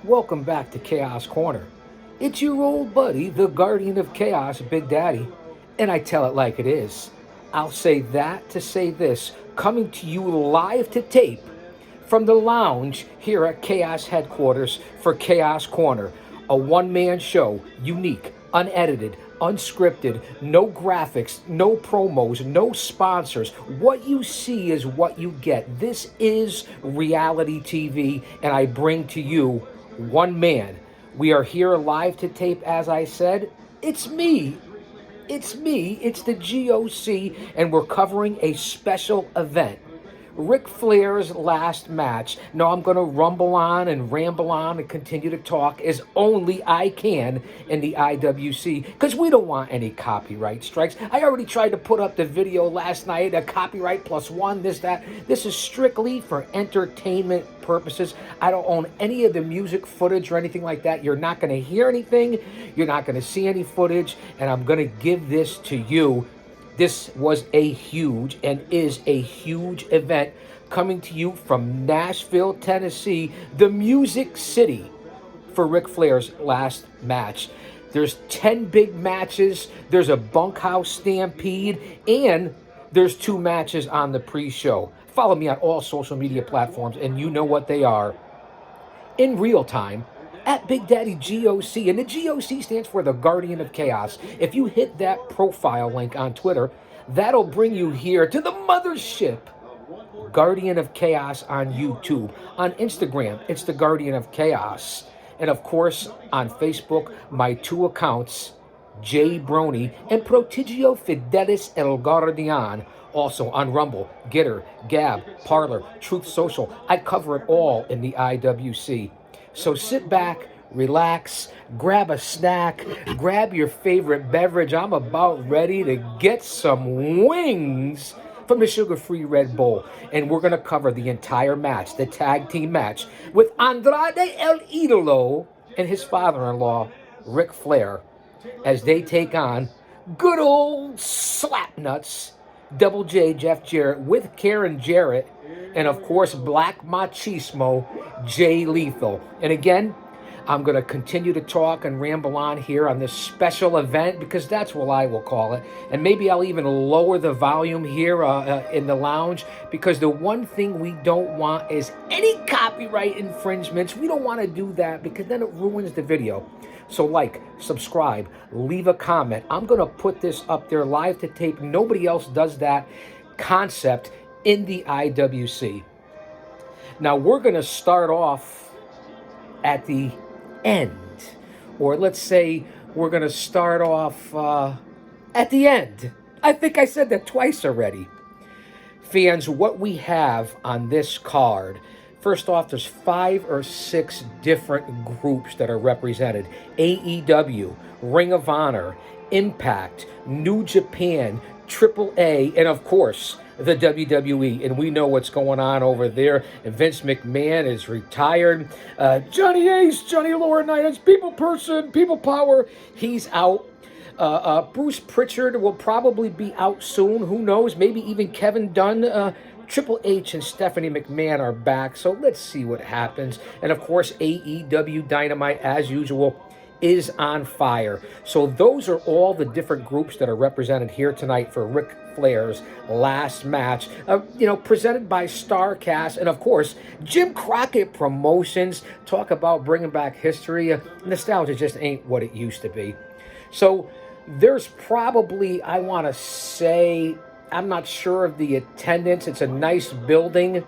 Welcome back to Chaos Corner. It's your old buddy, the Guardian of Chaos, Big Daddy, and I tell it like it is. I'll say that to say this, coming to you live to tape from the lounge here at Chaos headquarters for Chaos Corner, a one-man show, unique, unedited, unscripted, no graphics, no promos, no sponsors. What you see is what you get. This is reality TV, and I bring to you one man. We are here live to tape, as I said. It's me. It's me. It's the G.O.C., and we're covering a special event. Ric Flair's last match. Now I'm going to rumble on and ramble on and continue to talk as only I can in the IWC because we don't want any copyright strikes. I already tried to put up the video last night, a copyright +1, this, that. This is strictly for entertainment purposes. I don't own any of the music footage or anything like that. You're not going to hear anything. You're not going to see any footage, and I'm going to give this to you. This was a huge and is a huge event coming to you from Nashville, Tennessee, the Music City, for Ric Flair's last match. There's 10 big matches, there's a bunkhouse stampede, and there's 2 matches on the pre-show. Follow me on all social media platforms, and you know what they are. In real time, at Big Daddy G.O.C. And the G.O.C. stands for the Guardian of Chaos. If you hit that profile link on Twitter, that'll bring you here to the mothership. Guardian of Chaos on YouTube. On Instagram, it's the Guardian of Chaos. And of course, on Facebook, my 2 accounts, Jay Brony and Prodigio Fidelis El Guardian. Also on Rumble, Gitter, Gab, Parler, Truth Social. I cover it all in the IWC. So sit back, relax, grab a snack, grab your favorite beverage. I'm about ready to get some wings from the sugar-free Red Bull. And we're going to cover the entire match, the tag team match, with Andrade El Idolo and his father-in-law, Ric Flair, as they take on good old Slapnuts, Double J Jeff Jarrett with Karen Jarrett, and of course Black Machismo Jay Lethal. And again, I'm going to continue to talk and ramble on here on this special event because that's what I will call it. And maybe I'll even lower the volume here in the lounge because the one thing we don't want is any copyright infringements. We don't want to do that because then it ruins the video. So like, subscribe, leave a comment. I'm going to put this up there live to tape. Nobody else does that concept in the IWC. Now we're going to start off at the end. Or let's say we're going to start off at the end. I think I said that twice already. Fans, what we have on this card, first off, there's 5 or 6 different groups that are represented. AEW, Ring of Honor, Impact, New Japan, AAA, and of course, the WWE. And we know what's going on over there. And Vince McMahon is retired. Johnny Ace, Johnny Laurinaitis, people person, people power, he's out. Bruce Pritchard will probably be out soon. Who knows? Maybe even Kevin Dunn. Triple H and Stephanie McMahon are back, so let's see what happens. And of course, AEW Dynamite, as usual, is on fire. So those are all the different groups that are represented here tonight for Ric Flair's last match, presented by Starrcast, and of course, Jim Crockett Promotions. Talk about bringing back history. Nostalgia just ain't what it used to be. So there's probably, I want to say, I'm not sure of the attendance. It's a nice building.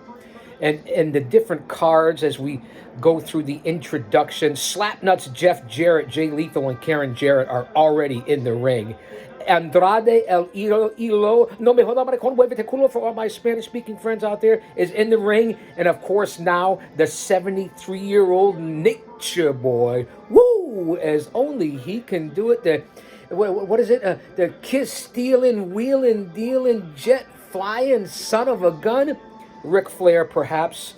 And the different cards as we go through the introduction. Slapnuts, Jeff Jarrett, Jay Lethal, and Karen Jarrett are already in the ring. Andrade El Idolo, no me joda maricón, muévete culo, for all my Spanish-speaking friends out there, is in the ring. And of course now, the 73-year-old Nature Boy. Woo! As only he can do it. What is it? The kiss-stealing, wheeling, dealing, jet-flying son of a gun. Ric Flair, perhaps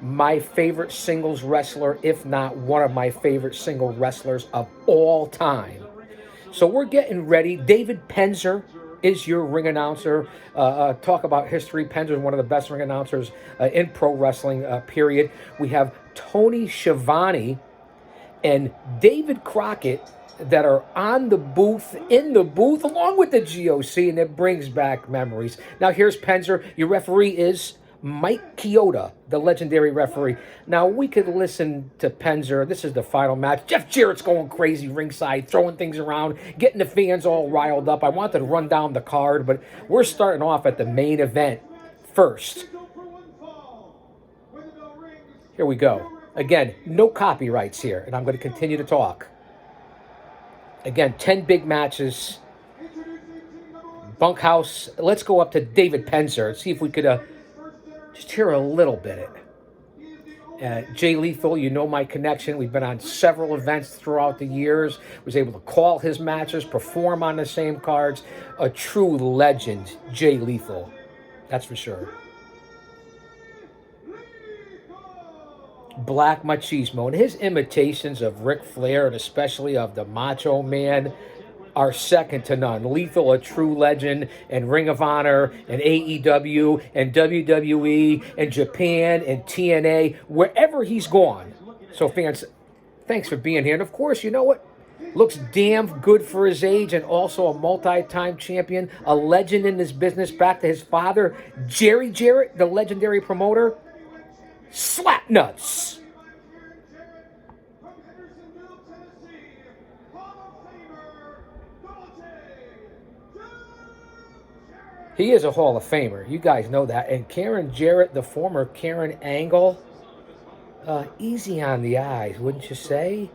my favorite singles wrestler, if not one of my favorite single wrestlers of all time. So we're getting ready. David Penzer is your ring announcer. Talk about history. Penzer is one of the best ring announcers in pro wrestling, period. We have Tony Schiavone and David Crockett that are on the booth, in the booth, along with the G.O.C., and it brings back memories. Now, here's Penzer. Your referee is Mike Chioda, the legendary referee. Now, we could listen to Penzer. This is the final match. Jeff Jarrett's going crazy ringside, throwing things around, getting the fans all riled up. I wanted to run down the card, but we're starting off at the main event first. Here we go. Again, no copyrights here, and I'm going to continue to talk. Again, 10 big matches. Bunkhouse. Let's go up to David Penzer and see if we could just hear a little bit. Jay Lethal, you know my connection. We've been on several events throughout the years. Was able to call his matches, perform on the same cards. A true legend, Jay Lethal. That's for sure. Black Machismo, and his imitations of Ric Flair, and especially of the Macho Man, are second to none. Lethal, a true legend, and Ring of Honor, and AEW, and WWE, and Japan, and TNA, wherever he's gone. So fans, thanks for being here. And of course, you know what? Looks damn good for his age, and also a multi-time champion, a legend in this business, back to his father, Jerry Jarrett, the legendary promoter. Slap nuts. He is a Hall of Famer. You guys know that. And Karen Jarrett, the former Karen Angle, easy on the eyes, wouldn't you say?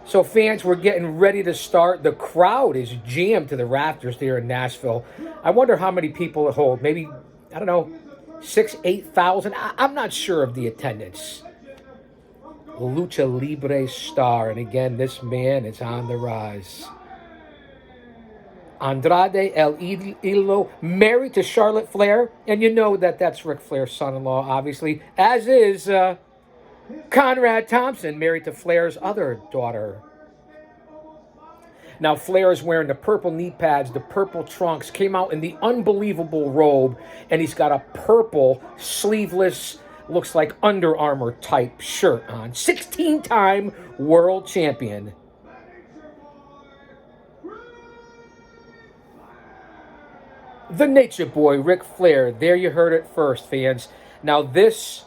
So fans, we're getting ready to start. The crowd is jammed to the rafters there in Nashville. I wonder how many people it hold. Maybe, I don't know, 6,000, 8,000. I'm not sure of the attendance. Lucha Libre star. And again, this man is on the rise. Andrade El Idolo, married to Charlotte Flair. And you know that that's Ric Flair's son-in-law, obviously. As is Conrad Thompson, married to Flair's other daughter. Now, Flair is wearing the purple knee pads, the purple trunks, came out in the unbelievable robe, and he's got a purple, sleeveless, looks like Under Armour type shirt on. 16-time world champion. The Nature Boy, Ric Flair. There you heard it first, fans. Now, this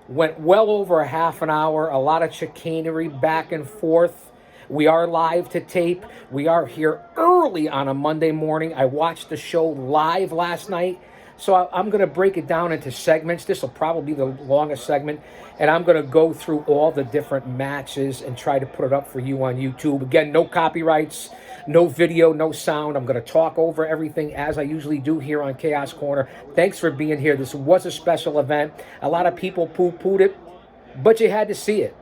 went well over a half an hour, a lot of chicanery back and forth. We are live to tape. We are here early on a Monday morning. I watched the show live last night, so I'm going to break it down into segments. This will probably be the longest segment, and I'm going to go through all the different matches and try to put it up for you on YouTube. Again, no copyrights, no video, no sound. I'm going to talk over everything as I usually do here on Chaos Corner. Thanks for being here. This was a special event. A lot of people poo-pooed it, but you had to see it.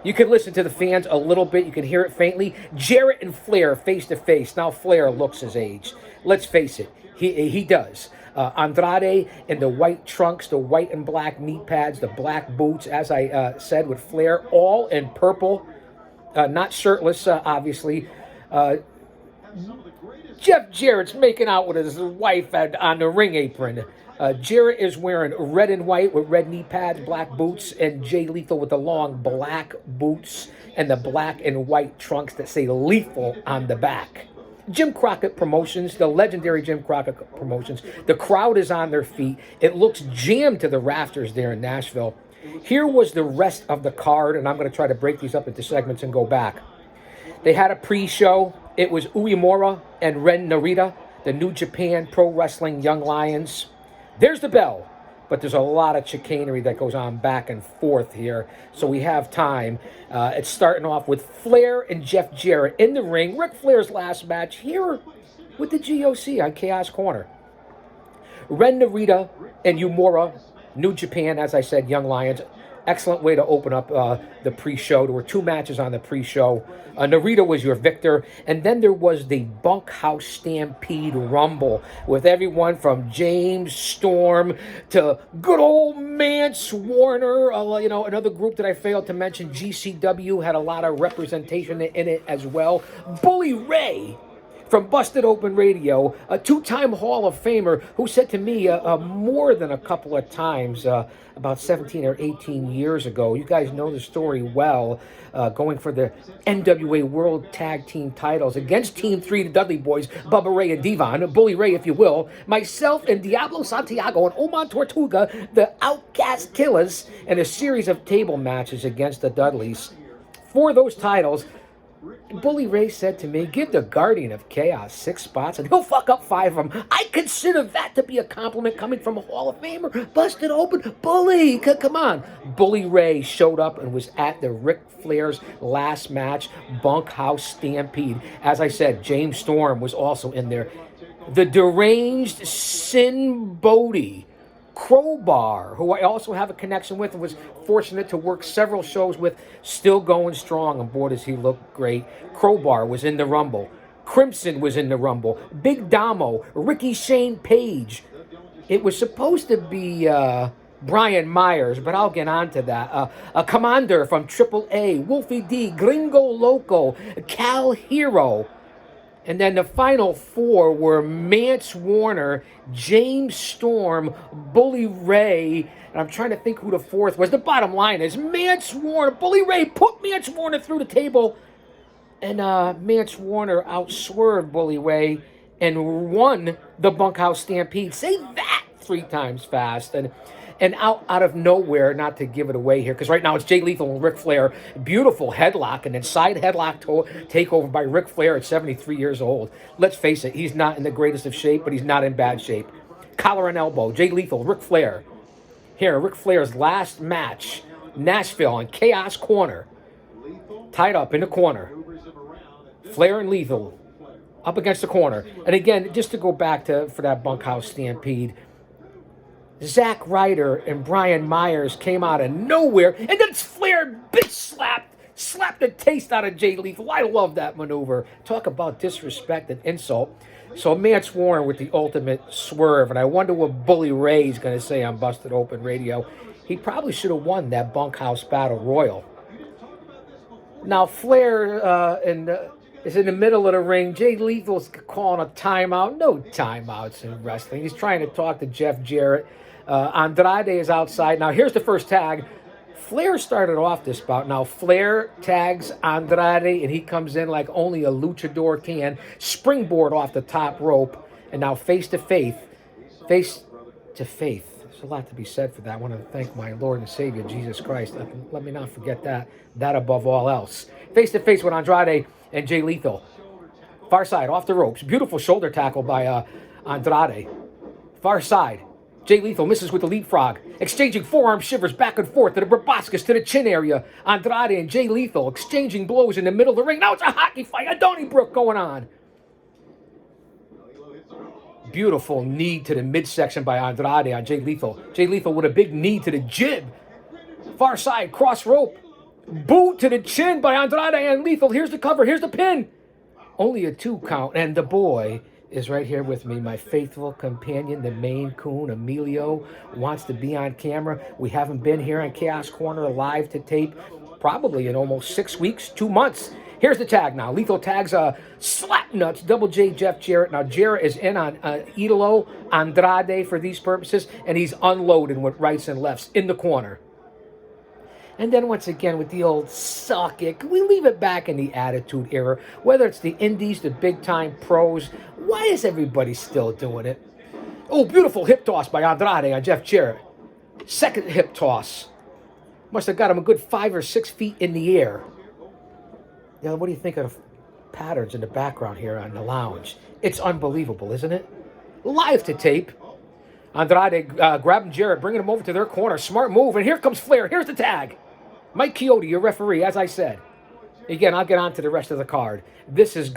You can listen to the fans a little bit. You can hear it faintly. Jarrett and Flair face to face. Now Flair looks his age. Let's face it. He does. Andrade in the white trunks, the white and black knee pads, the black boots, as I said, with Flair, all in purple. Not shirtless, obviously. Jeff Jarrett's making out with his wife on the ring apron. Jarrett is wearing red and white with red knee pads, black boots, and Jay Lethal with the long black boots and the black and white trunks that say Lethal on the back. Jim Crockett Promotions, the legendary Jim Crockett Promotions. The crowd is on their feet. It looks jammed to the rafters there in Nashville. Here was the rest of the card, and I'm going to try to break these up into segments and go back. They had a pre-show. It was Uemura and Ren Narita, the New Japan Pro Wrestling Young Lions. There's the bell, but there's a lot of chicanery that goes on back and forth here, so we have time. It's starting off with Flair and Jeff Jarrett in the ring. Ric Flair's last match here with the G.O.C. on Chaos Corner. Ren Narita and Uemura, New Japan, as I said, Young Lions. Excellent way to open up the pre-show. There were two matches on the pre-show. Narita was your victor. And then there was the Bunkhouse Stampede Rumble with everyone from James Storm to good old Mance Warner. Another group that I failed to mention, GCW, had a lot of representation in it as well. Bully Ray from Busted Open Radio, a two-time Hall of Famer who said to me more than a couple of times about 17 or 18 years ago, you guys know the story well, going for the NWA World Tag Team titles against Team 3, the Dudley Boys, Bubba Ray and Devon, Bully Ray if you will, myself and Diablo Santiago and Oman Tortuga, the Outcast Killers, and a series of table matches against the Dudleys. For those titles, Bully Ray said to me, give the Guardian of Chaos 6 spots and he'll fuck up 5 of them. I consider that to be a compliment coming from a Hall of Famer. Busted Open. Bully, come on. Bully Ray showed up and was at the Ric Flair's last match, Bunkhouse Stampede. As I said, James Storm was also in there. The deranged Sin Bodie, Crowbar, who I also have a connection with and was fortunate to work several shows with, still going strong, and boy does he look great. Crowbar was in the Rumble. Crimson was in the Rumble. Big Damo, Ricky Shane Page. It was supposed to be Brian Myers, but I'll get on to that. A Commander from AAA, Wolfie D, Gringo Loco, Cal Hero. And then the final 4 were Mance Warner, James Storm, Bully Ray, and I'm trying to think who the 4th was. The bottom line is Mance Warner, Bully Ray put Mance Warner through the table, and Mance Warner outswerved Bully Ray and won the Bunkhouse Stampede. Say that 3 times fast. And out of nowhere, not to give it away here, because right now it's Jay Lethal and Ric Flair. Beautiful headlock, and then side headlock takeover by Ric Flair at 73 years old. Let's face it, he's not in the greatest of shape, but he's not in bad shape. Collar and elbow, Jay Lethal, Ric Flair. Here, Ric Flair's last match, Nashville on Chaos Corner. Tied up in the corner. Flair and Lethal up against the corner. And again, just to go back for that Bunkhouse Stampede, Zack Ryder and Brian Myers came out of nowhere, and then Flair bitch slapped the taste out of Jay Lethal. I love that maneuver. Talk about disrespect and insult. So Mance Warner with the ultimate swerve, and I wonder what Bully Ray's going to say on Busted Open Radio. He probably should have won that Bunkhouse Battle Royal. Now Flair is in the middle of the ring. Jay Lethal's calling a timeout. No timeouts in wrestling. He's trying to talk to Jeff Jarrett. Andrade is outside. Now, here's the first tag. Flair started off this bout. Now, Flair tags Andrade, and he comes in like only a luchador can. Springboard off the top rope. And now face to faith. Face to faith. There's a lot to be said for that. I want to thank my Lord and Savior, Jesus Christ. Let me not forget that. That above all else. Face to face with Andrade and Jay Lethal. Far side, off the ropes. Beautiful shoulder tackle by Andrade. Far side. Jay Lethal misses with the leapfrog, exchanging forearm shivers back and forth to the proboscis, to the chin area. Andrade and Jay Lethal exchanging blows in the middle of the ring. Now it's a hockey fight, a Donnybrook going on. Beautiful knee to the midsection by Andrade on Jay Lethal. Jay Lethal with a big knee to the jib. Far side, cross rope. Boot to the chin by Andrade and Lethal. Here's the cover, here's the pin. Only a 2 count, and the boy is right here with me, my faithful companion, the Maine Coon, Emilio, wants to be on camera. We haven't been here on Chaos Corner live to tape probably in almost 6 weeks, 2 months. Here's the tag now. Lethal tags Slapnuts, Double J, Jeff Jarrett. Now, Jarrett is in on Idolo Andrade for these purposes, and he's unloading with rights and lefts in the corner. And then once again with the old suck it, we leave it back in the Attitude Era. Whether it's the indies, the big-time pros, why is everybody still doing it? Oh, beautiful hip toss by Andrade on Jeff Jarrett. Second hip toss. Must have got him a good 5 or 6 feet in the air. Now, what do you think of the patterns in the background here on the lounge? It's unbelievable, isn't it? Live to tape. Andrade grabbing Jarrett, bringing him over to their corner. Smart move, and here comes Flair. Here's the tag. Mike Chioda, your referee, as I said. Again, I'll get on to the rest of the card. This is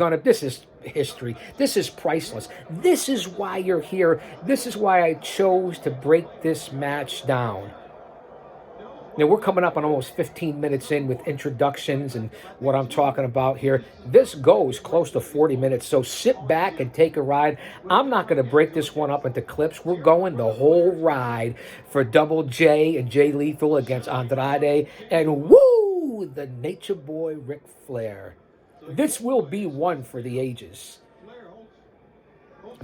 history. This is priceless. This is why you're here. This is why I chose to break this match down. Now, we're coming up on almost 15 minutes in with introductions and what I'm talking about here. This goes close to 40 minutes, so sit back and take a ride. I'm not going to break this one up into clips. We're going the whole ride for Double J and Jay Lethal against Andrade and woo, the Nature Boy Ric Flair. This will be one for the ages.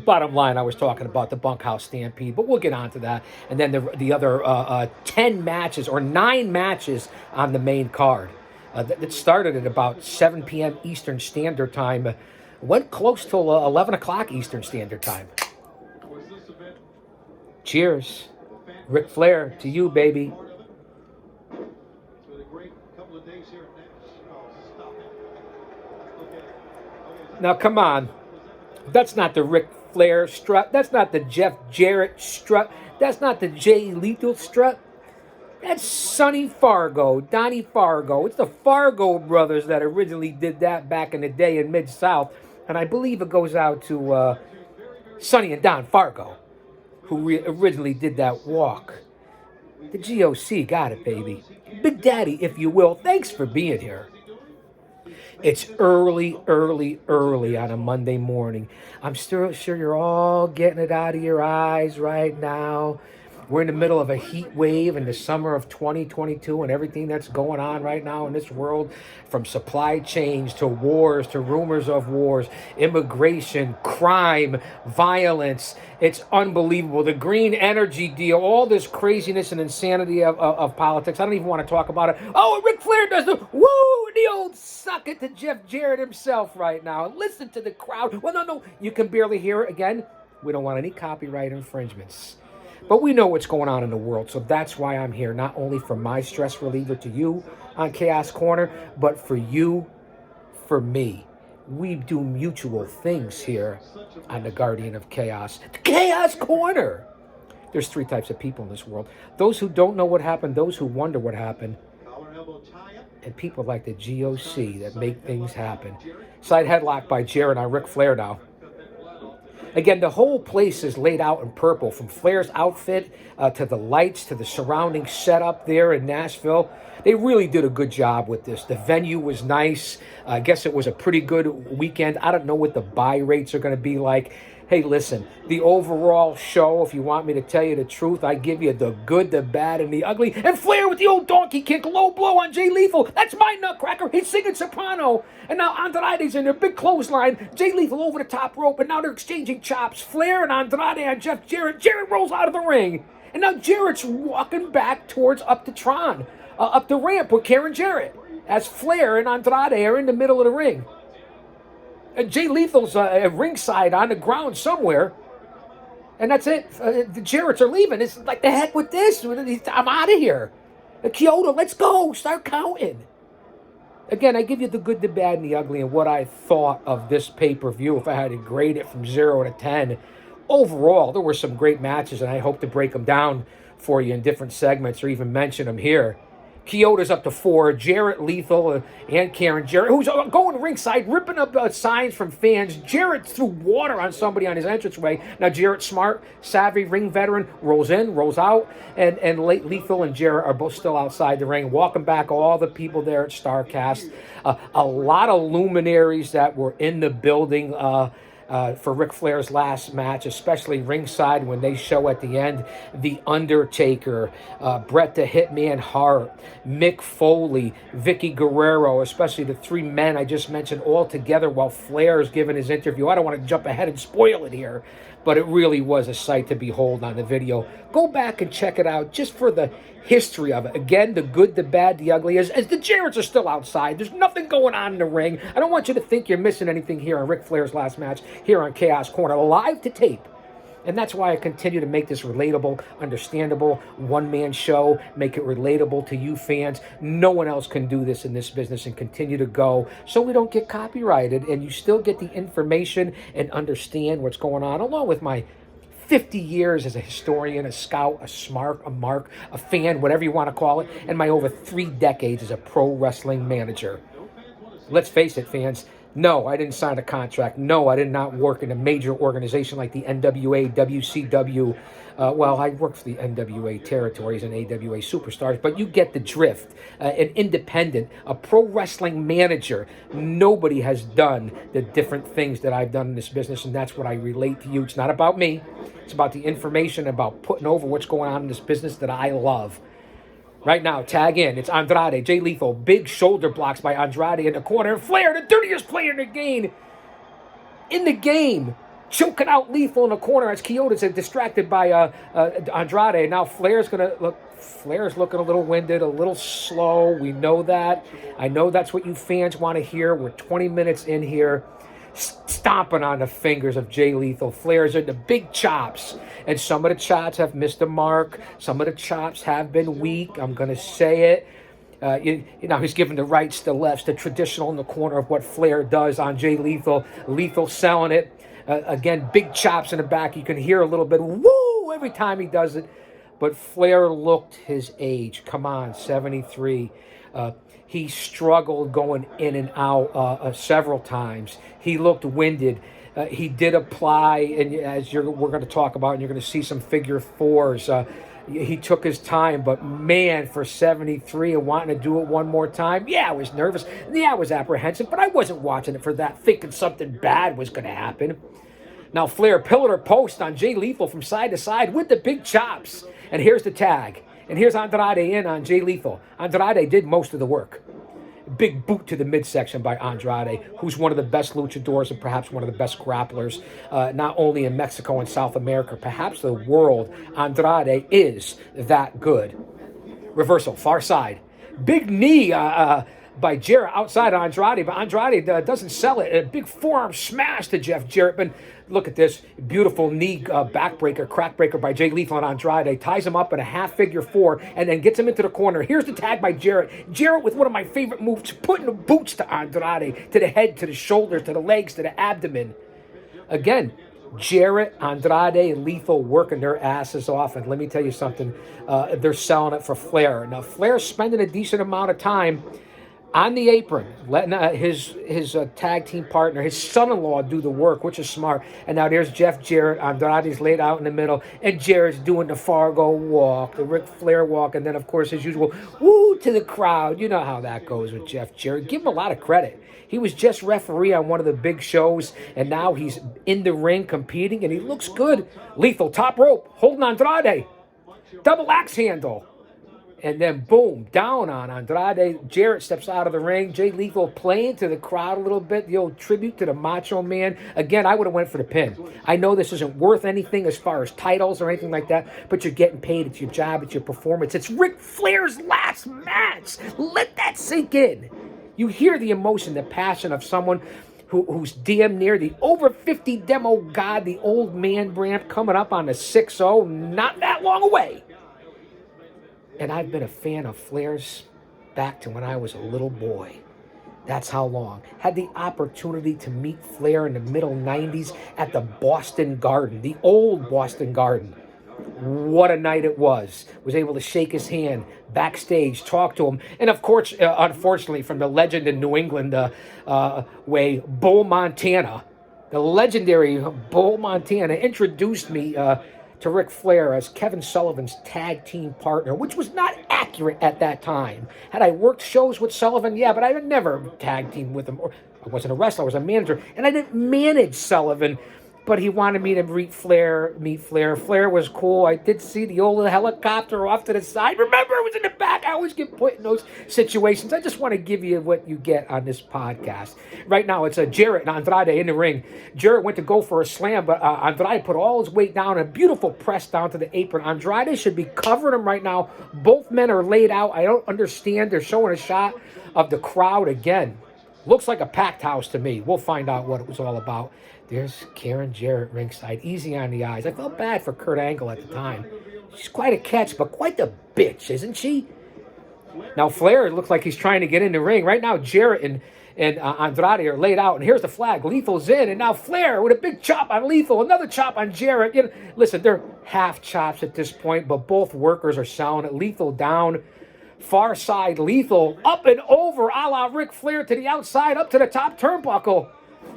Bottom line, I was talking about the bunkhouse stampede, but we'll get on to that. And then the other 10 matches or 9 matches on the main card. It started at about 7 p.m. Eastern Standard Time. Went close till 11 o'clock Eastern Standard Time. Cheers. Ric Flair, to you, baby. Now, come on. That's not the Ric Flair strut. That's not the Jeff Jarrett strut. That's not the Jay Lethal strut. That's Sonny Fargo, Donnie Fargo. It's the Fargo brothers that originally did that back in the day in Mid-South. And I believe it goes out to Sonny and Don Fargo, who originally did that walk. The G.O.C. got it, baby. Big Daddy, if you will. Thanks for being here. It's early on a Monday morning. I'm still sure you're all getting it out of your eyes right now. We're in the middle of a heat wave in the summer of 2022 and everything that's going on right now in this world, from supply chains to wars to rumors of wars, immigration, crime, violence. It's unbelievable. The green energy deal, all this craziness and insanity of politics. I don't even want to talk about it. Oh, Ric Flair does the woo, the old suck it to Jeff Jarrett himself right now. Listen to the crowd. Well, no, you can barely hear it. Again, we don't want any copyright infringements. But we know what's going on in the world, so that's why I'm here, not only for my stress reliever to you on Chaos Corner, but for you, for me. We do mutual things here on the Guardian of Chaos. The Chaos Corner! There's 3 types of people in this world. Those who don't know what happened, those who wonder what happened, and people like the G.O.C. that make things happen. Side headlock by Jarrett on Ric Flair now. Again, the whole place is laid out in purple, from Flair's outfit to the lights to the surrounding setup there in Nashville. They really did a good job with this. The venue was nice. I guess it was a pretty good weekend. I don't know what the buy rates are going to be like. Hey, listen, the overall show, if you want me to tell you the truth, I give you the good, the bad, and the ugly. And Flair with the old donkey kick, low blow on Jay Lethal. That's my nutcracker. He's singing soprano. And now Andrade's in their big clothesline. Jay Lethal over the top rope, and now they're exchanging chops. Flair and Andrade on Jeff Jarrett. Jarrett rolls out of the ring. And now Jarrett's walking back towards up the ramp with Karen Jarrett, as Flair and Andrade are in the middle of the ring. Jay Lethal's ringside on the ground somewhere. And that's it. The Jarretts are leaving. It's like, the heck with this. I'm out of here. Kyoto, let's go. Start counting. Again, I give you the good, the bad, and the ugly, and what I thought of this pay-per-view if I had to grade it from 0 to 10. Overall, there were some great matches, and I hope to break them down for you in different segments or even mention them here. Kyoto's up to 4. Jarrett, Lethal, and Karen Jarrett, who's going ringside, ripping up signs from fans. Jarrett threw water on somebody on his entranceway. Now Jarrett, smart, savvy, ring veteran, rolls in, rolls out, and Lethal and Jarrett are both still outside the ring. Welcome back all the people there at Starrcast. A lot of luminaries that were in the building for Ric Flair's last match, especially ringside when they show at the end. The Undertaker, Bret the Hitman Hart, Mick Foley, Vicky Guerrero, especially the 3 men I just mentioned all together while Flair is giving his interview. I don't want to jump ahead and spoil it here, but it really was a sight to behold on the video. Go back and check it out just for the history of it. Again, the good, the bad, the ugly. As the Jarretts are still outside, there's nothing going on in the ring. I don't want you to think you're missing anything here on Ric Flair's last match here on Chaos Corner, live to tape. And that's why I continue to make this relatable, understandable, one-man show, make it relatable to you fans. No one else can do this in this business and continue to go so we don't get copyrighted and you still get the information and understand what's going on, along with my 50 years as a historian, a scout, a smart, a mark, a fan, whatever you want to call it, and my over 3 decades as a pro wrestling manager. Let's face it, fans. No, I didn't sign a contract. No, I did not work in a major organization like the NWA, WCW. Well, I worked for the NWA Territories and AWA Superstars, but you get the drift. An independent, a pro wrestling manager. Nobody has done the different things that I've done in this business, and that's what I relate to you. It's not about me. It's about the information, about putting over what's going on in this business that I love. Right now, tag in. It's Andrade, Jay Lethal, big shoulder blocks by Andrade in the corner. And Flair, the dirtiest player in the game. choking out Lethal in the corner as Quixote's distracted by Andrade. Now Flair's looking a little winded, a little slow. We know that. I know that's what you fans want to hear. We're 20 minutes in here, stomping on the fingers of Jay Lethal. Flair's in the big chops, and some of the chops have missed the mark. Some of the chops have been weak. I'm going to say it. He's giving the rights, the lefts, the traditional in the corner of what Flair does on Jay Lethal. Lethal selling it. Again, big chops in the back. You can hear a little bit, woo, every time he does it. But Flair looked his age. Come on, 73. He struggled going in and out several times. He looked winded. He did apply, and as we're going to talk about, and you're going to see some figure fours. He took his time, but man, for 73 and wanting to do it one more time, yeah, I was nervous. Yeah, I was apprehensive, but I wasn't watching it for that, thinking something bad was going to happen. Now Flair pillar post on Jay Lethal from side to side with the big chops. And here's the tag. And here's Andrade in on Jay Lethal. Andrade did most of the work. Big boot to the midsection by Andrade, who's one of the best luchadors and perhaps one of the best grapplers, not only in Mexico and South America, perhaps the world. Andrade is that good. Reversal, far side. Big knee by Jarrett outside Andrade, but Andrade doesn't sell it. A big forearm smash to Jeff Jarrett. But look at this beautiful knee backbreaker, crackbreaker by Jay Lethal and Andrade. Ties him up in a half figure four and then gets him into the corner. Here's the tag by Jarrett. Jarrett with one of my favorite moves, putting the boots to Andrade, to the head, to the shoulders, to the legs, to the abdomen. Again, Jarrett, Andrade, and Lethal working their asses off. And let me tell you something, they're selling it for Flair. Now, Flair's spending a decent amount of time on the apron, letting his tag team partner, his son-in-law, do the work, which is smart. And now there's Jeff Jarrett. Andrade's laid out in the middle, and Jarrett's doing the Fargo walk, the Ric Flair walk, and then, of course, as usual, woo to the crowd. You know how that goes with Jeff Jarrett. Give him a lot of credit. He was just referee on one of the big shows, and now he's in the ring competing, and he looks good. Lethal, top rope, holding Andrade. Double axe handle. And then, boom, down on Andrade. Jarrett steps out of the ring. Jay Lethal playing to the crowd a little bit. The old tribute to the Macho Man. Again, I would have went for the pin. I know this isn't worth anything as far as titles or anything like that, but you're getting paid. It's your job. It's your performance. It's Ric Flair's last match. Let that sink in. You hear the emotion, the passion of someone who's damn near the over 50 demo god, the old man brand, coming up on the 6-0, not that long away. And I've been a fan of Flair's back to when I was a little boy. That's how long. Had the opportunity to meet Flair in the middle 90s at the Boston Garden, the old Boston Garden. What a night it was. Was able to shake his hand backstage, talk to him. And of course, unfortunately, from the legend in New England way, Bull Montana, the legendary Bull Montana, introduced me to Ric Flair as Kevin Sullivan's tag team partner, which was not accurate at that time. Had I worked shows with Sullivan? Yeah, but I had never tag teamed with him. Or I wasn't a wrestler, I was a manager, and I didn't manage Sullivan. But he wanted me to meet Flair. Flair was cool. I did see the old helicopter off to the side. Remember, it was in the back. I always get put in those situations. I just want to give you what you get on this podcast. Right now, it's Jarrett and Andrade in the ring. Jarrett went to go for a slam, but Andrade put all his weight down. A beautiful press down to the apron. Andrade should be covering him right now. Both men are laid out. I don't understand. They're showing a shot of the crowd again. Looks like a packed house to me. We'll find out what it was all about. There's Karen Jarrett ringside, easy on the eyes. I felt bad for Kurt Angle at the time. She's quite a catch, but quite the bitch, isn't she? Now Flair looks like he's trying to get in the ring. Right now, Jarrett and Andrade are laid out, and here's the flag. Lethal's in, and now Flair with a big chop on Lethal, another chop on Jarrett. You know, listen, they're half chops at this point, but both workers are selling it. Lethal down. Far side, Lethal up and over, a la Ric Flair to the outside, up to the top turnbuckle.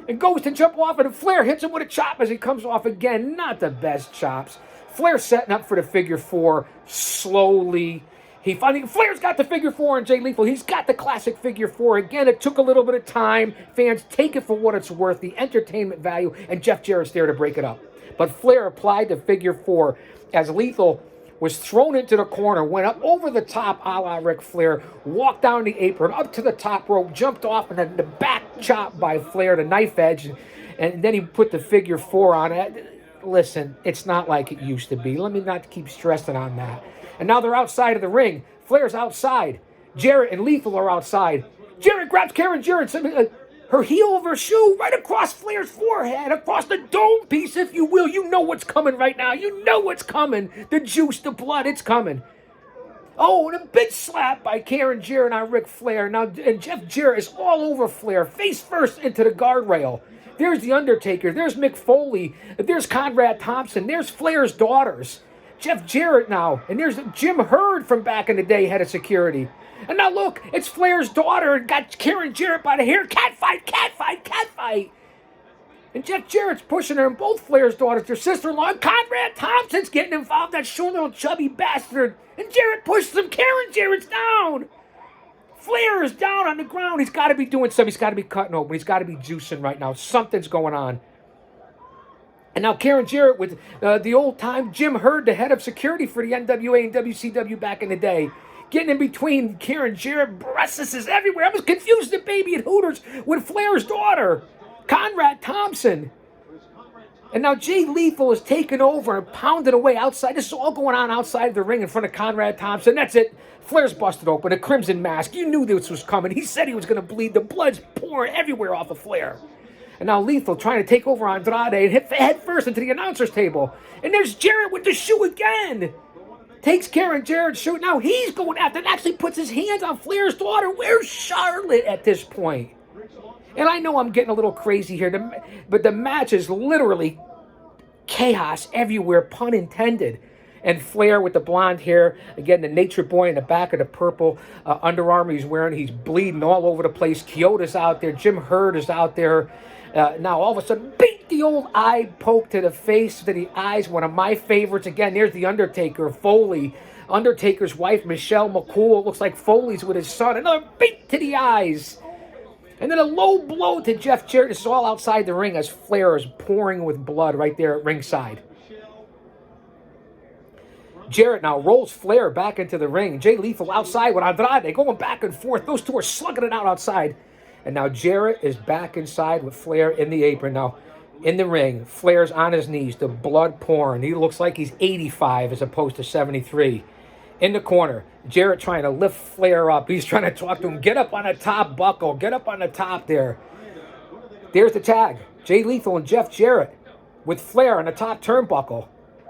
And goes to jump off, and Flair hits him with a chop as he comes off again. Not the best chops. Flair setting up for the figure four slowly. Flair's got the figure four on Jay Lethal. He's got the classic figure four. Again, it took a little bit of time. Fans, take it for what it's worth, the entertainment value, and Jeff Jarrett's there to break it up. But Flair applied the figure four as Lethal was thrown into the corner, went up over the top a la Ric Flair, walked down the apron, up to the top rope, jumped off, and then the back chop by Flair, the knife edge. And then he put the figure 4 on it. Listen, it's not like it used to be. Let me not keep stressing on that. And now they're outside of the ring. Flair's outside. Jarrett and Lethal are outside. Jarrett grabs Karen Jarrett, her heel of her shoe right across Flair's forehead, across the dome piece, if you will. You know what's coming right now. You know what's coming. The juice, the blood, it's coming. Oh, and a big slap by Karen Jarrett on Ric Flair. Now, and Jeff Jarrett is all over Flair, face first into the guardrail. There's The Undertaker. There's Mick Foley. There's Conrad Thompson. There's Flair's daughters. Jeff Jarrett now. And there's Jim Herd from back in the day, head of security. And now look, it's Flair's daughter and got Karen Jarrett by the hair. Catfight, catfight, catfight. And Jeff Jarrett's pushing her, and both Flair's daughters, their sister-in-law, and Conrad Thompson's getting involved, that short little chubby bastard. And Jarrett pushes him. Karen Jarrett's down. Flair is down on the ground. He's got to be doing something. He's got to be cutting open. He's got to be juicing right now. Something's going on. And now Karen Jarrett with the old-time Jim Herd, the head of security for the NWA and WCW back in the day. Getting in between Karen Jarrett, breasts is everywhere. I was confused the baby at Hooters with Flair's daughter, Conrad Thompson. And now Jay Lethal is taking over and pounding away outside. This is all going on outside the ring in front of Conrad Thompson. That's it. Flair's busted open. A crimson mask. You knew this was coming. He said he was going to bleed. The blood's pouring everywhere off of Flair. And now Lethal trying to take over Andrade and hit head first into the announcer's table. And there's Jarrett with the shoe again. Takes Karen Jarrett's shoe. Now he's going after and actually puts his hands on Flair's daughter. Where's Charlotte at this point? And I know I'm getting a little crazy here, but the match is literally chaos everywhere, pun intended. And Flair with the blonde hair, again, the Nature Boy in the back of the purple Under Armour he's wearing. He's bleeding all over the place. Kyoto's out there. Jim Herd is out there. Now, all of a sudden, beat the old eye poke to the face, to the eyes. One of my favorites. Again, there's The Undertaker, Foley. Undertaker's wife, Michelle McCool. Looks like Foley's with his son. Another beat to the eyes. And then a low blow to Jeff Jarrett. This is all outside the ring as Flair is pouring with blood right there at ringside. Jarrett now rolls Flair back into the ring. Jay Lethal outside with Andrade going back and forth. Those two are slugging it out outside. And now Jarrett is back inside with Flair in the apron. Now, in the ring, Flair's on his knees, the blood pouring. He looks like he's 85 as opposed to 73. In the corner, Jarrett trying to lift Flair up. He's trying to talk to him. Get up on the top, Bucko. Get up on the top there. There's the tag. Jay Lethal and Jeff Jarrett with Flair on the top turnbuckle.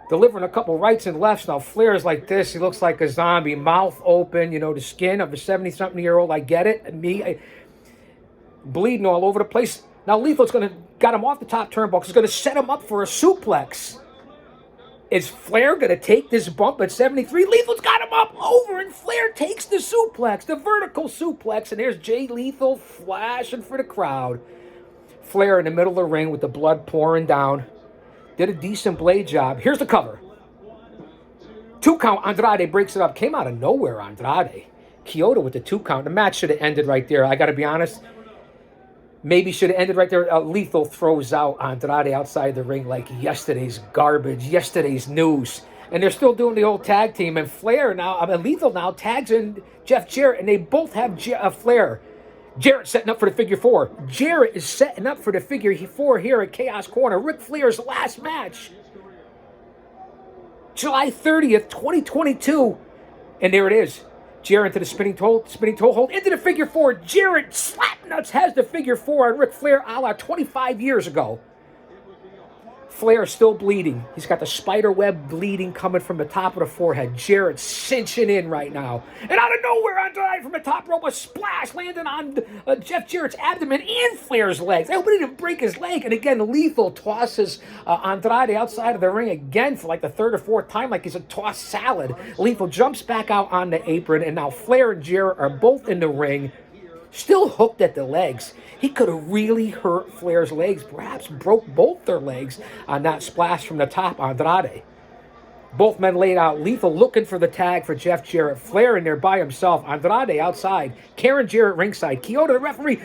Delivering a couple rights and lefts. Now, Flair is like this. He looks like a zombie. Mouth open. You know, the skin of a 70-something-year-old. I get it. Bleeding all over the place. Now, Lethal's got him off the top turnbuckle. He's going to set him up for a suplex. Is Flair going to take this bump at 73? Lethal's got him up over, and Flair takes the suplex, the vertical suplex, and there's Jay Lethal flashing for the crowd. Flair in the middle of the ring with the blood pouring down. Did a decent blade job. Here's the cover. 2 count. Andrade breaks it up. Came out of nowhere, Andrade. Kyoto with the 2 count. The match should have ended right there. I got to be honest. Maybe should have ended right there. Lethal throws out Andrade outside the ring like yesterday's garbage, yesterday's news. And they're still doing the old tag team. And Lethal now tags in Jeff Jarrett, and they both have Flair. Jarrett setting up for the figure 4. Jarrett is setting up for the figure 4 here at Chaos Corner. Ric Flair's last match. July 30th, 2022. And there it is. Jarrett into the spinning toe hold, into the figure 4. Jarrett slapnuts has the figure 4 on Ric Flair a la 25 years ago. Flair is still bleeding. He's got the spider web bleeding coming from the top of the forehead. Jarrett cinching in right now. And out of nowhere, Andrade from the top rope, a splash landing on Jeff Jarrett's abdomen and Flair's legs. I hope he didn't break his leg. And again, Lethal tosses Andrade outside of the ring again for like the 3rd or 4th time, like he's a tossed salad. Lethal jumps back out on the apron, and now Flair and Jarrett are both in the ring, still hooked at the legs. He could have really hurt Flair's legs, perhaps broke both their legs on that splash from the top, Andrade. Both men laid out. Lethal looking for the tag for Jeff Jarrett. Flair in there by himself. Andrade outside. Karen Jarrett ringside. Kyoto the referee.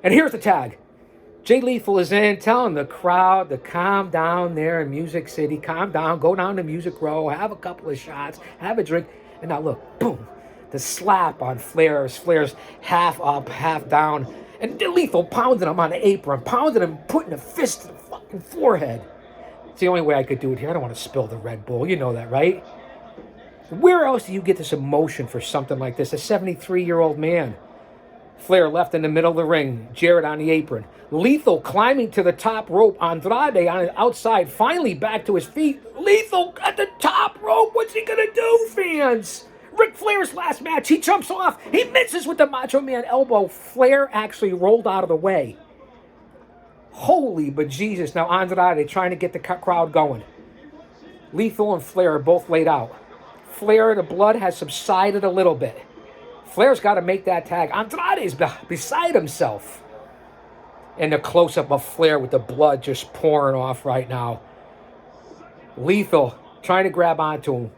And here's the tag. Jay Lethal is in, telling the crowd to calm down there in Music City. Calm down. Go down to Music Row. Have a couple of shots. Have a drink. And now look, boom. The slap on Flair as Flair's half up, half down. And Lethal pounding him on the apron, pounding him, putting a fist to the fucking forehead. It's the only way I could do it here. I don't want to spill the Red Bull. You know that, right? Where else do you get this emotion for something like this? A 73-year-old man. Flair left in the middle of the ring. Jarrett on the apron. Lethal climbing to the top rope. Andrade on the outside, finally back to his feet. Lethal at the top rope. What's he going to do, fans? Ric Flair's last match. He jumps off. He misses with the Macho Man elbow. Flair actually rolled out of the way. Holy bejesus. Now Andrade trying to get the crowd going. Lethal and Flair are both laid out. Flair, the blood has subsided a little bit. Flair's got to make that tag. Andrade's beside himself. And the close-up of Flair with the blood just pouring off right now. Lethal trying to grab onto him.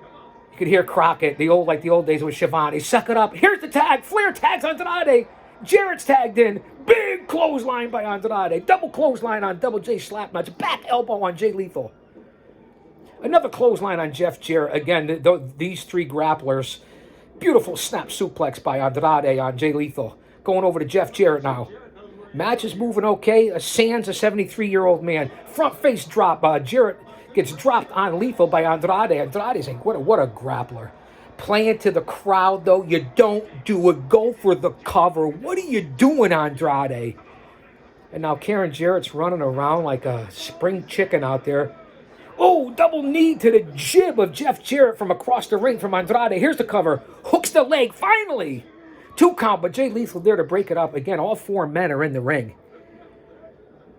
You could hear Crockett, like the old days with Shivani. Suck it up. Here's the tag. Flair tags Andrade. Jarrett's tagged in. Big clothesline by Andrade. Double clothesline on Double J Slapnuts. Back elbow on Jay Lethal. Another clothesline on Jeff Jarrett. Again, these three grapplers. Beautiful snap suplex by Andrade on Jay Lethal. Going over to Jeff Jarrett now. Match is moving okay. Sans a 73-year-old man. Front face drop. Jarrett gets dropped on Lethal by Andrade. Andrade's like, what a grappler. Playing to the crowd, though. You don't do it. Go for the cover. What are you doing, Andrade? And now Karen Jarrett's running around like a spring chicken out there. Oh, double knee to the jib of Jeff Jarrett from across the ring from Andrade. Here's the cover. Hooks the leg, finally. 2 count, but Jay Lethal there to break it up. Again, all 4 men are in the ring.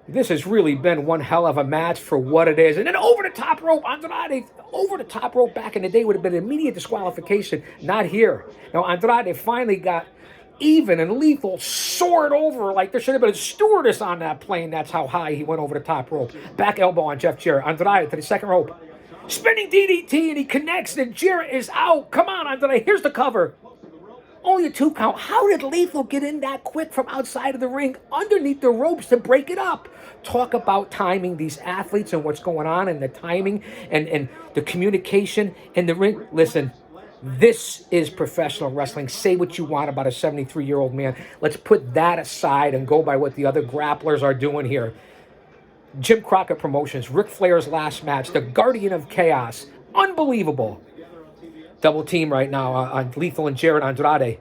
This has really been one hell of a match for what it is. And then over the top rope, Andrade, over the top rope back in the day would have been an immediate disqualification. Not here. Now, Andrade finally got even, and Lethal soared over like there should have been a stewardess on that plane. That's how high he went over the top rope. Back elbow on Jeff Jarrett. Andrade to the second rope. Spinning DDT, and he connects, and Jarrett is out. Come on, Andrade. Here's the cover. Only a 2 count. How did Lethal get in that quick from outside of the ring underneath the ropes to break it up? Talk about timing, these athletes and what's going on, and the timing and the communication in the ring. Listen, this is professional wrestling. Say what you want about a 73-year-old man. Let's put that aside and go by what the other grapplers are doing here. Jim Crockett Promotions, Ric Flair's last match, the Guardian of Chaos. Unbelievable. Double team right now on Lethal and Jarrett Andrade.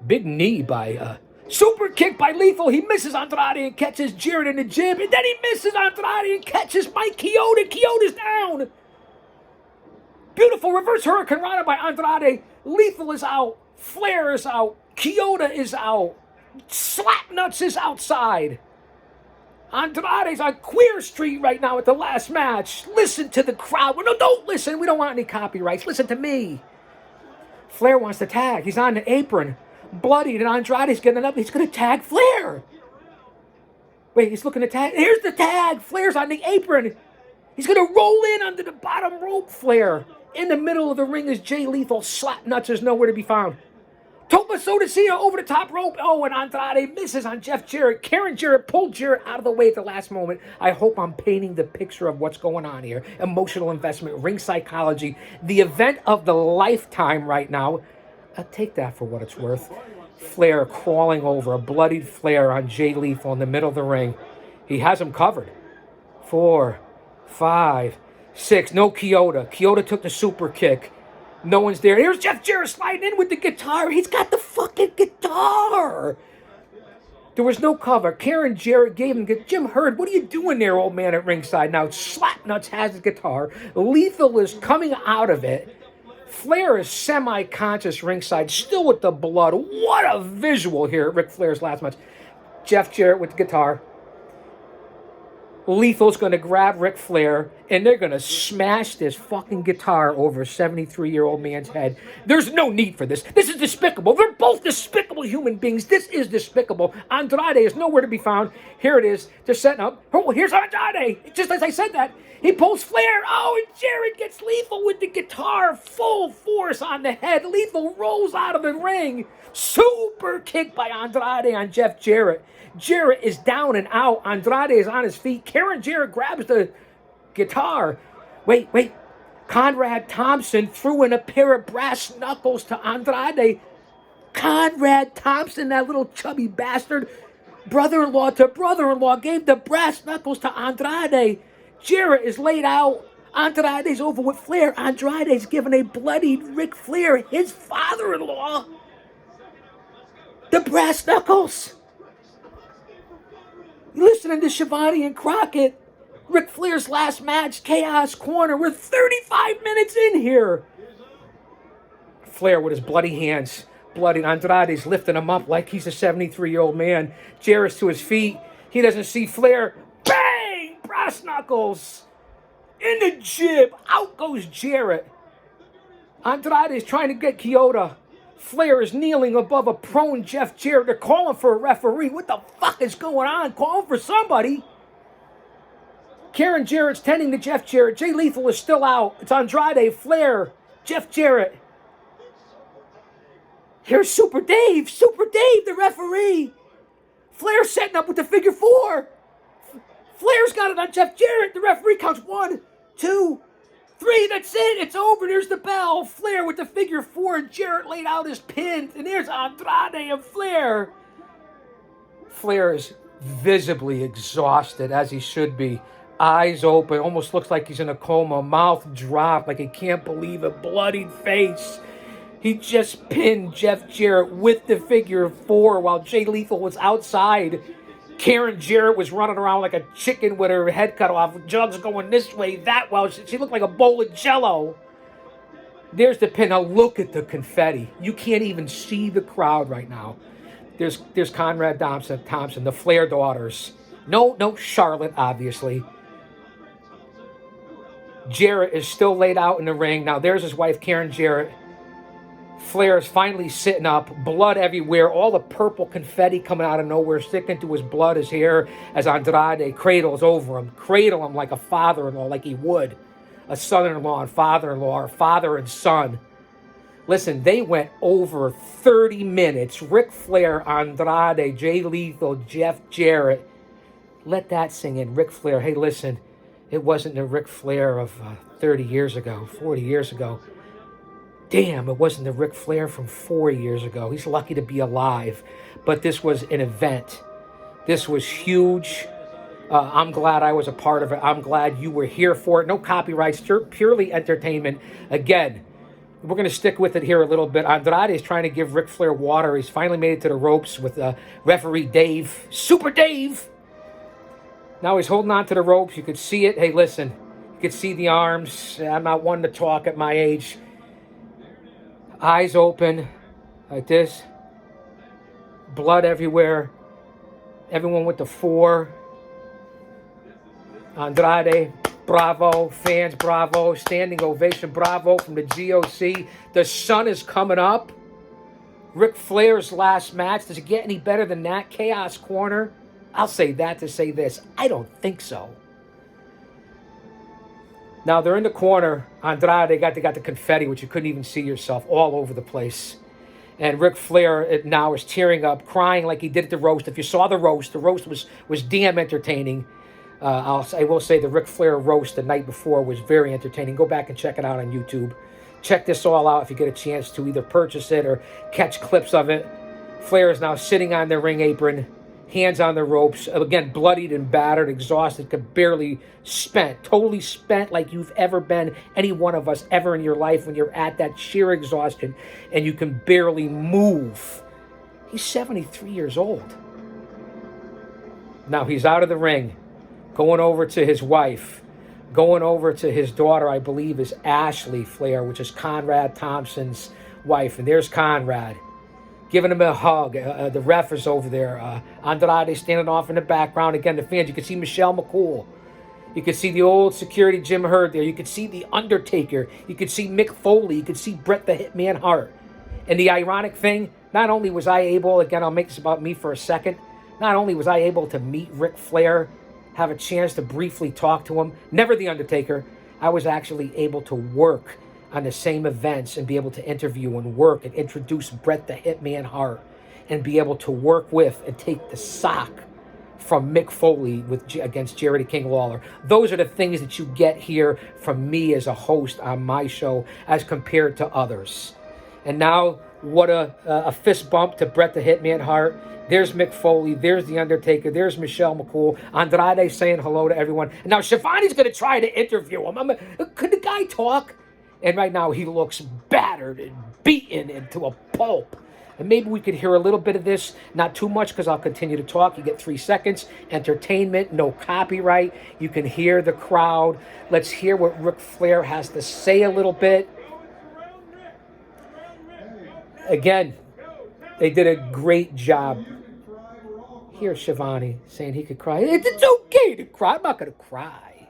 Big knee by super kick by Lethal. He misses Andrade and catches Jarrett in the jib. And then he misses Andrade and catches Mike Chioda. Chioda's down. Beautiful reverse Hurricane Rana by Andrade. Lethal is out. Flair is out. Chioda is out. Slapnuts is outside. Andrade's on Queer Street right now at the last match. Listen to the crowd. No, don't listen. We don't want any copyrights. Listen to me. Flair wants to tag. He's on the apron. Bloodied, and Andrade's getting up. He's going to tag Flair. Wait, he's looking to tag. Here's the tag. Flair's on the apron. He's going to roll in under the bottom rope, Flair. In the middle of the ring is Jay Lethal. Slapnuts is nowhere to be found. Topa Sodacia over the top rope. Oh, and Andrade misses on Jeff Jarrett. Karen Jarrett pulled Jarrett out of the way at the last moment. I hope I'm painting the picture of what's going on here. Emotional investment, ring psychology, the event of the lifetime right now. I'll take that for what it's worth. Flair crawling over, a bloodied Flair on Jay Lethal in the middle of the ring. He has him covered. 4, 5, 6. No Chioda. Chioda took the super kick. No one's there. Here's Jeff Jarrett sliding in with the guitar. He's got the fucking guitar. There was no cover. Karen Jarrett gave him Jim Hurd, what are you doing there, old man at ringside? Now Slapnuts has his guitar. Lethal is coming out of it. Flair is semi-conscious ringside, still with the blood. What a visual here at Ric Flair's last match. Jeff Jarrett with the guitar. Lethal's going to grab Ric Flair, and they're going to smash this fucking guitar over a 73-year-old man's head. There's no need for this. This is despicable. They're both despicable human beings. This is despicable. Andrade is nowhere to be found. Here it is. They're setting up. Oh, here's Andrade. Just as I said that, he pulls Flair. Oh, and Jarrett gets Lethal with the guitar. Full force on the head. Lethal rolls out of the ring. Super kick by Andrade on Jeff Jarrett. Jarrett is down and out. Andrade is on his feet. Karen Jarrett grabs the guitar. Wait. Conrad Thompson threw in a pair of brass knuckles to Andrade. Conrad Thompson, that little chubby bastard, brother-in-law to brother-in-law, gave the brass knuckles to Andrade. Jarrett is laid out. Andrade's over with Flair. Andrade's giving a bloodied Ric Flair, his father-in-law, the brass knuckles. Listening to Schiavone and Crockett, Ric Flair's last match, Chaos Corner. We're 35 minutes in here. Flair with his bloody hands. Bloody. Andrade's lifting him up like he's a 73-year-old man. Jarrett's to his feet. He doesn't see Flair. Bang! Brass knuckles. In the jib. Out goes Jarrett. Andrade's trying to get Kyoto. Flair is kneeling above a prone Jeff Jarrett. They're calling for a referee. What the fuck is going on? Calling for somebody. Karen Jarrett's tending to Jeff Jarrett. Jay Lethal is still out. It's Andrade, Flair, Jeff Jarrett. Here's Super Dave. Super Dave, the referee. Flair setting up with the figure four. Flair's got it on Jeff Jarrett. The referee counts 1, 2, 3. That's it. It's over. There's the bell. Flair with the figure four. Jarrett laid out his pin. And there's Andrade and Flair. Flair is visibly exhausted, as he should be. Eyes open. Almost looks like he's in a coma. Mouth dropped like he can't believe it. Bloodied face. He just pinned Jeff Jarrett with the figure four while Jay Lethal was outside. Karen Jarrett was running around like a chicken with her head cut off. Jugs going this way, that way. She looked like a bowl of Jell-O. There's the pin. Now look at the confetti. You can't even see the crowd right now. There's Conrad Thompson, the Flair daughters. No Charlotte, obviously. Jarrett is still laid out in the ring. Now there's his wife, Karen Jarrett. Flair is finally sitting up, blood everywhere, all the purple confetti coming out of nowhere, sticking to his blood, his hair, as Andrade cradles over him. Cradle him like a father-in-law, like he would. A son-in-law and father-in-law, or father and son. Listen, they went over 30 minutes. Ric Flair, Andrade, Jay Lethal, Jeff Jarrett. Let that sing in. Ric Flair, hey, listen, it wasn't the Ric Flair of 30 years ago, 40 years ago. Damn, it wasn't the Ric Flair from 4 years ago. He's lucky to be alive. But this was an event. This was huge. I'm glad I was a part of it. I'm glad you were here for it. No copyrights, purely entertainment. Again, we're going to stick with it here a little bit. Andrade is trying to give Ric Flair water. He's finally made it to the ropes with referee Dave. Super Dave! Now he's holding on to the ropes. You could see it. Hey, listen. You could see the arms. I'm not one to talk at my age. Eyes open, like this. Blood everywhere. Everyone with the four. Andrade, bravo. Fans, bravo. Standing ovation, bravo from the G.O.C. The sun is coming up. Ric Flair's last match. Does it get any better than that? Chaos Corner. I'll say that to say this. I don't think so. Now, they're in the corner. Andrade, they got the confetti, which you couldn't even see yourself, all over the place. And Ric Flair now is tearing up, crying like he did at the roast. If you saw the roast was damn entertaining. I will say the Ric Flair roast the night before was very entertaining. Go back and check it out on YouTube. Check this all out if you get a chance to either purchase it or catch clips of it. Flair is now sitting on the ring apron, hands on the ropes, again, bloodied and battered, exhausted, totally spent like you've ever been, any one of us ever in your life when you're at that sheer exhaustion and you can barely move. He's 73 years old. Now he's out of the ring, going over to his wife, going over to his daughter, I believe is Ashley Flair, which is Conrad Thompson's wife. And there's Conrad, giving him a hug. The ref is over there. Andrade standing off in the background. Again, the fans, you can see Michelle McCool. You can see the old security Jim Herd there. You can see The Undertaker. You can see Mick Foley. You can see Bret the Hitman Hart. And the ironic thing, not only was I able, again, I'll make this about me for a second, not only was I able to meet Ric Flair, have a chance to briefly talk to him, never The Undertaker, I was actually able to work on the same events and be able to interview and work and introduce Bret the Hitman Hart and be able to work with and take the sock from Mick Foley against Jerry the King Lawler. Those are the things that you get here from me as a host on my show as compared to others. And now, what a fist bump to Bret the Hitman Hart. There's Mick Foley. There's The Undertaker. There's Michelle McCool. Andrade saying hello to everyone. And now Shivani's going to try to interview him. Could the guy talk? And right now he looks battered and beaten into a pulp. And maybe we could hear a little bit of this. Not too much because I'll continue to talk. You get 3 seconds. Entertainment, no copyright. You can hear the crowd. Let's hear what Ric Flair has to say a little bit. Again, they did a great job. Here's Shivani saying he could cry. It's okay to cry. I'm not going to cry.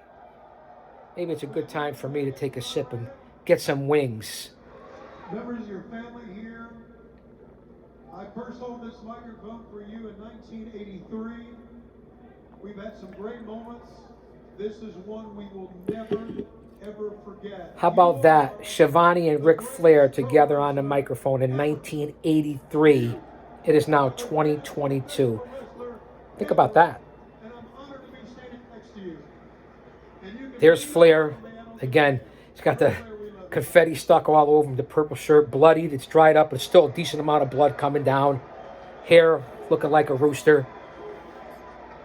Maybe it's a good time for me to take a sip and get some wings. Members of your family here, I first hold this microphone for you in 1983. We've had some great moments. This is one we will never, ever forget. How about that? Shivani and Ric Flair together on the microphone in 1983. It is now 2022. Think about that. There's Flair. Again, he's got the confetti stuck all over him, the purple shirt, bloodied. It's dried up, but it's still a decent amount of blood coming down. Hair looking like a rooster.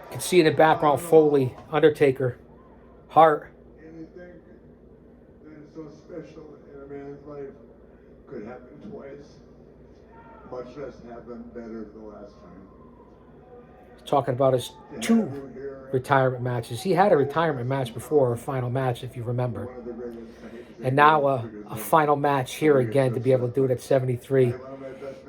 You can see in the background Foley, Undertaker, Hart. Anything that is so special in a man's life could happen twice, much less happen better the last time. Talking about his 2 retirement matches. He had a retirement match before, a final match, if you remember. And now a final match here again to be able to do it at 73.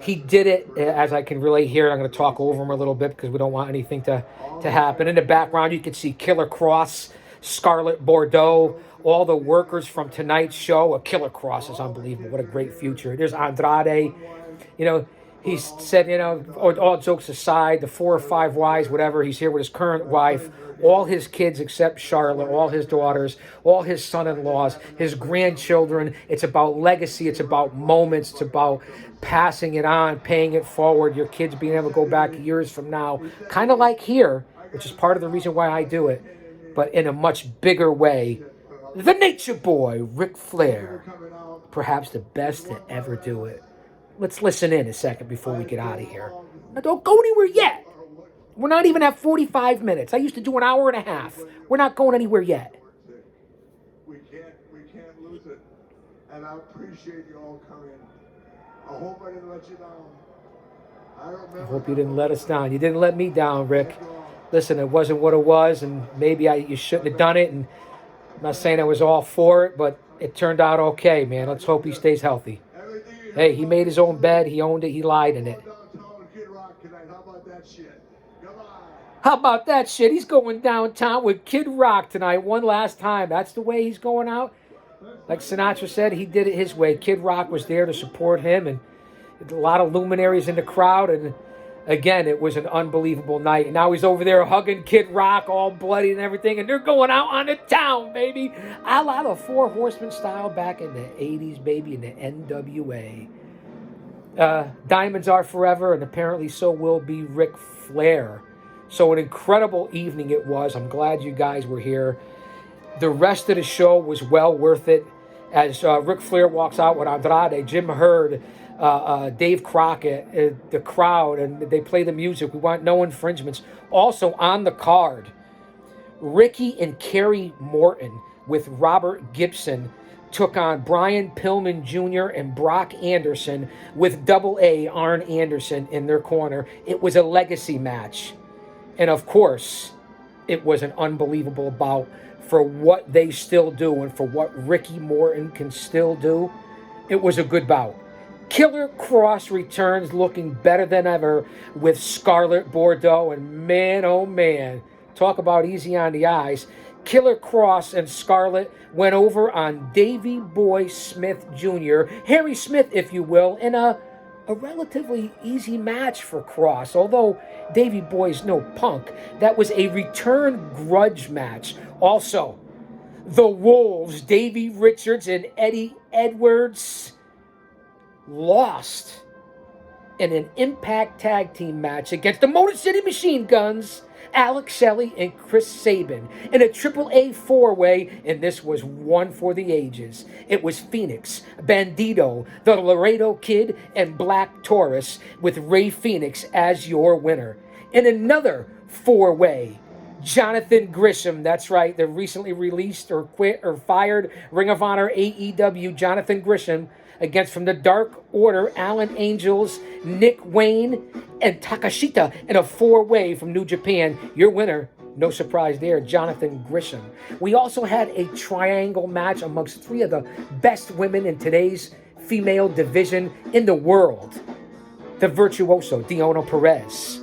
He did it, as I can relate here. I'm going to talk over him a little bit because we don't want anything to happen. In the background, you can see Killer Cross, Scarlett Bordeaux, all the workers from tonight's show. A Killer Cross is unbelievable. What a great future. There's Andrade. You know, he said, you know, all jokes aside, the 4 or 5 wives, whatever, he's here with his current wife, all his kids except Charlotte, all his daughters, all his son-in-laws, his grandchildren. It's about legacy. It's about moments. It's about passing it on, paying it forward, your kids being able to go back years from now, kind of like here, which is part of the reason why I do it, but in a much bigger way. The Nature Boy, Ric Flair, perhaps the best to ever do it. Let's listen in a second before we get out of here. Now, don't go anywhere yet. We're not even at 45 minutes. I used to do an hour and a half. We're not going anywhere yet. We can't lose it. And I appreciate you all coming. I hope I didn't let you down. I hope you didn't let us down. You didn't let me down, Rick. Listen, it wasn't what it was, and maybe you shouldn't have done it. And I'm not saying I was all for it, but it turned out okay, man. Let's hope he stays healthy. Hey, he made his own bed. He owned it. He lied in it. How about that shit? He's going downtown with Kid Rock tonight one last time. That's the way he's going out. Like Sinatra said, he did it his way. Kid Rock was there to support him, and a lot of luminaries in the crowd. And again, it was an unbelievable night. And now he's over there hugging Kid Rock, all bloody and everything. And they're going out on the town, baby. A la the Four Horsemen style back in the 80s, baby, in the NWA. Diamonds are forever, and apparently so will be Ric Flair. So an incredible evening it was. I'm glad you guys were here. The rest of the show was well worth it. As Ric Flair walks out with Andrade, Jim Herd, Dave Crockett, the crowd, and they play the music. We want no infringements. Also on the card, Ricky and Kerry Morton with Robert Gibson took on Brian Pillman Jr. and Brock Anderson with Double A Arn Anderson in their corner. It was a legacy match. And of course, it was an unbelievable bout for what they still do and for what Ricky Morton can still do. It was a good bout. Killer Cross returns looking better than ever with Scarlett Bordeaux. And man, oh man, talk about easy on the eyes. Killer Cross and Scarlett went over on Davey Boy Smith Jr., Harry Smith, if you will, in a relatively easy match for Cross. Although Davey Boy's no punk, that was a return grudge match. Also, the Wolves, Davey Richards and Eddie Edwards, lost in an Impact Tag Team match against the Motor City Machine Guns, Alex Shelley and Chris Sabin, in a AAA four-way, and this was one for the ages. It was Phoenix, Bandito, the Laredo Kid, and Black Taurus, with Ray Phoenix as your winner. In another four-way, Jonathan Gresham, that's right, the recently released or quit or fired Ring of Honor AEW Jonathan Gresham, against from the Dark Order, Alan Angels, Nick Wayne, and Takashita, in a four-way from New Japan. Your winner, no surprise there, Jonathan Gresham. We also had a triangle match amongst three of the best women in today's female division in the world. The virtuoso, Deonna Perez.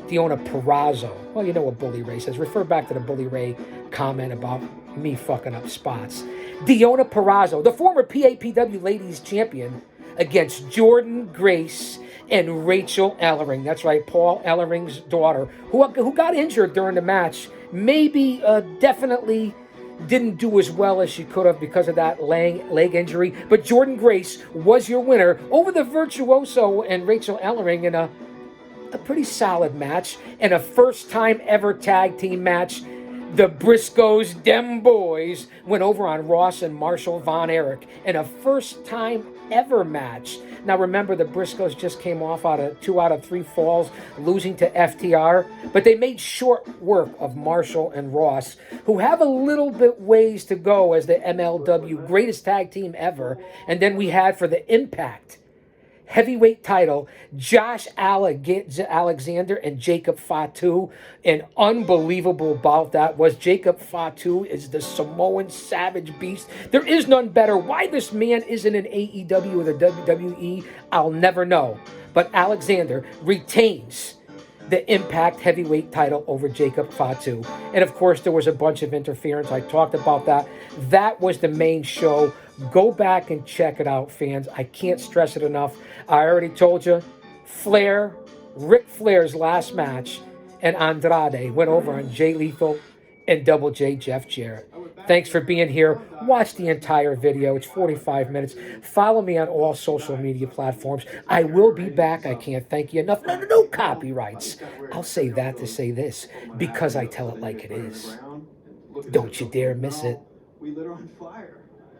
Deonna Purrazzo. Well, you know what Bully Ray says. Refer back to the Bully Ray comment about me fucking up spots. Deonna Purrazzo, the former PAPW Ladies Champion, against Jordan Grace and Rachel Ellering. That's right, Paul Ellering's daughter, who got injured during the match. Maybe definitely didn't do as well as she could have because of that leg injury. But Jordan Grace was your winner over the virtuoso and Rachel Ellering in a pretty solid match, and a first-time ever tag team match. The Briscoes, dem boys, went over on Ross and Marshall Von Erich in a first-time ever match. Now remember, the Briscoes just came off out of 2 out of 3 falls, losing to FTR, but they made short work of Marshall and Ross, who have a little bit ways to go as the MLW greatest tag team ever. And then we had for the Impact heavyweight title, Josh Alexander and Jacob Fatu. An unbelievable bout that was. Jacob Fatu is the Samoan savage beast. There is none better. Why this man isn't in AEW or the WWE, I'll never know. But Alexander retains the Impact heavyweight title over Jacob Fatu. And of course, there was a bunch of interference. I talked about that. That was the main show. Go back and check it out, fans. I can't stress it enough. I already told you, Flair, Ric Flair's last match, and Andrade went over on Jay Lethal and Double J Jeff Jarrett. Thanks for being here. Watch the entire video. It's 45 minutes. Follow me on all social media platforms. I will be back. I can't thank you enough. No copyrights. I'll say that to say this, because I tell it like it is. Don't you dare miss it. We lit her on fire.